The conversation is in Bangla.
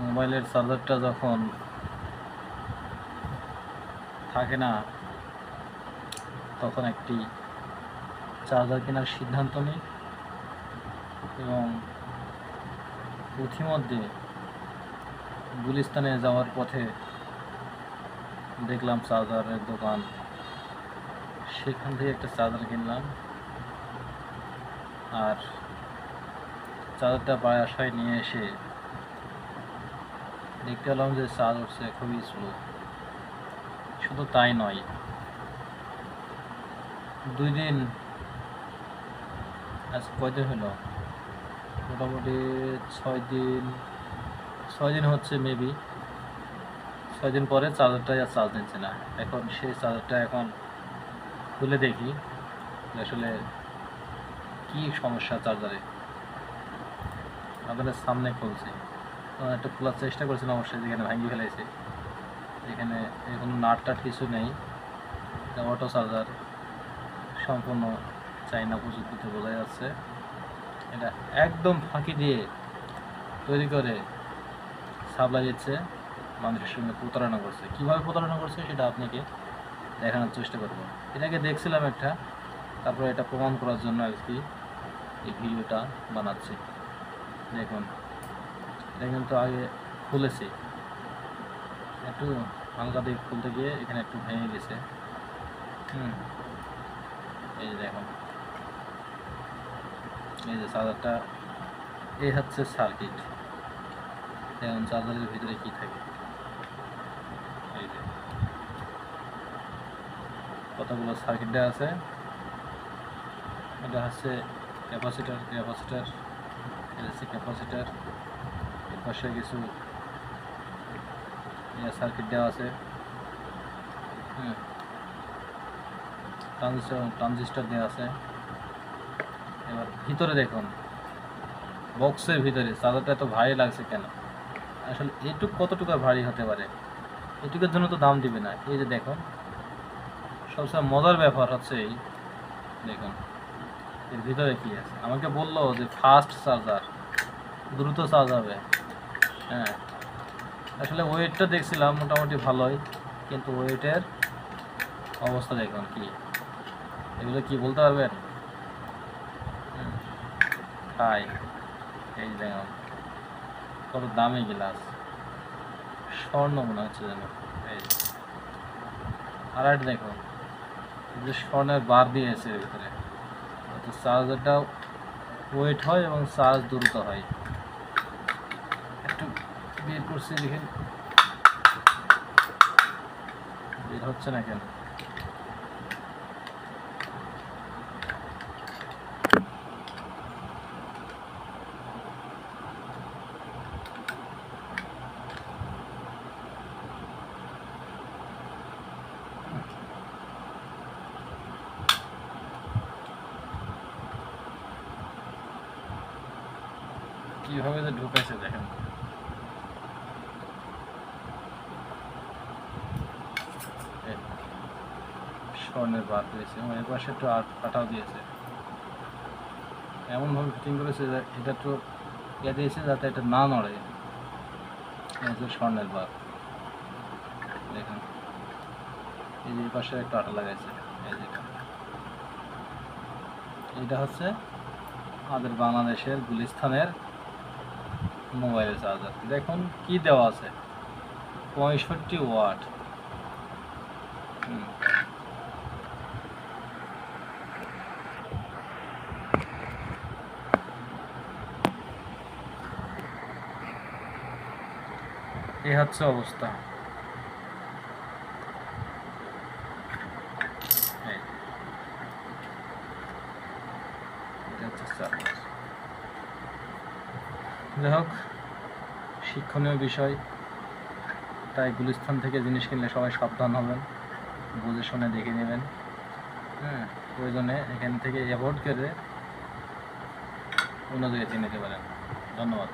মোবাইলের চার্জারটা যখন থাকে না তখন একটি চার্জার কেনার সিদ্ধান্ত নিই এবং পথিমধ্যে গুলিস্তানে যাওয়ার পথে দেখলাম চার্জারের দোকান, সেখান থেকে একটা চার্জার কিনলাম। আর চার্জারটা বাসায় নিয়ে এসে দেখতে পেলাম যে চার্জ হচ্ছে খুবই স্লো। শুধু তাই নয়, 2 দিন, আজ কয়দিন হলো, মোটামুটি 6 দিন হচ্ছে মেবি। 6 দিন পরে চার্জারটাই আর চার্জ নিচ্ছে না। এখন সেই চার্জারটা এখন খুলে দেখি আসলে কী সমস্যা চার্জারে। আপনাদের সামনে খুলছি, একটা খোলার চেষ্টা করছিলাম, অবশ্যই যেখানে ভাঙিয়ে ফেলেছি। এখানে কোনো নাট টাট কিছু নেই। অটো চার্জার, সম্পূর্ণ চাইনা প্রযুক্তিতে বোঝা যাচ্ছে। এটা একদম ফাঁকি দিয়ে তৈরি করে সাপ্লাই দিচ্ছে, মানুষের সঙ্গে প্রতারণা করছে। কীভাবে প্রতারণা করছে সেটা আপনাকে দেখানোর চেষ্টা করব। এটাকে দেখছিলাম একটা, তারপরে এটা প্রমাণ করার জন্য আর কি এই ভিডিওটা বানাচ্ছি। দেখুন, এটা কিন্তু আগে খুলেছি, একটু হালকা দিয়ে খুলতে গিয়ে এখানে একটু ভেঙে গেছে। এই যে দেখুন, এই যে চার্জারটা, এই হচ্ছে সার্কিট। দেখুন চার্জারের ভিতরে কি থাকে, এই যে কতগুলো সার্কিট দেওয়া আছে। এটা হচ্ছে ক্যাপাসিটার, এটা হচ্ছে ক্যাপাসিটার। এর পাশে কিছু সার্কিট দেওয়া আছে। ট্রানজিস্টার দেওয়া আছে। এবার ভিতরে দেখুন, বক্সের ভিতরে চার্জারটা এত ভারী লাগছে কেন? আসলে এইটুকু কতটুকু ভারী হতে পারে, এটুকুর জন্য তো দাম দিবে না। এই যে দেখুন, সবসময় মজার ব্যাপার হচ্ছে এই দেখুন এর ভিতরে কি আছে। আমাকে বললো যে ফাস্ট চার্জার, দ্রুত চার্জ হবে। হ্যাঁ, আসলে ওয়েটটা দেখছিলাম মোটামুটি ভালোই, কিন্তু ওয়েটের অবস্থা দেখুন কি। এগুলো কি বলতে পারবেন? হাই, এই দেখুন কত দামি গ্লাস, স্বর্ণ মনে হচ্ছে যেন। এই আর একটা দেখুন, যে স্বর্ণের বার দিয়েছে এর ভিতরে, তো চার্জারটা ওয়েট হয় এবং চার্জ দ্রুত হয়। একটু বের করছি, দেখেন বের হচ্ছে না কেন? কিভাবে যে ঢুকাইছে দেখেন। স্বর্ণের বার দিয়েছে এবং এর পাশে একটু কাটাও দিয়েছে। এমনভাবে ফিটিং করেছে যে এটা একটু ইয়ে দিয়েছে যাতে এটা না নড়ে। স্বর্ণের বার দেখেন, এই যে পাশে একটা আটা লাগাইছে। এই যেটা, এটা হচ্ছে আমাদের বাংলাদেশের গুলিস্তানের মোবাইলের চার্জার। দেখুন কি দেওয়া আছে, 65 ওয়াট। এই হচ্ছে অবস্থা। যাই হোক, শিক্ষণীয় বিষয়। তাই গুলিস্তান থেকে জিনিস কিনলে সবাই সাবধান হবেন, বুঝে শুনে দেখে নেবেন। প্রয়োজনে এখান থেকে অ্যাভয়েড করে অন্য জায়গায় নিতে পারেন। ধন্যবাদ।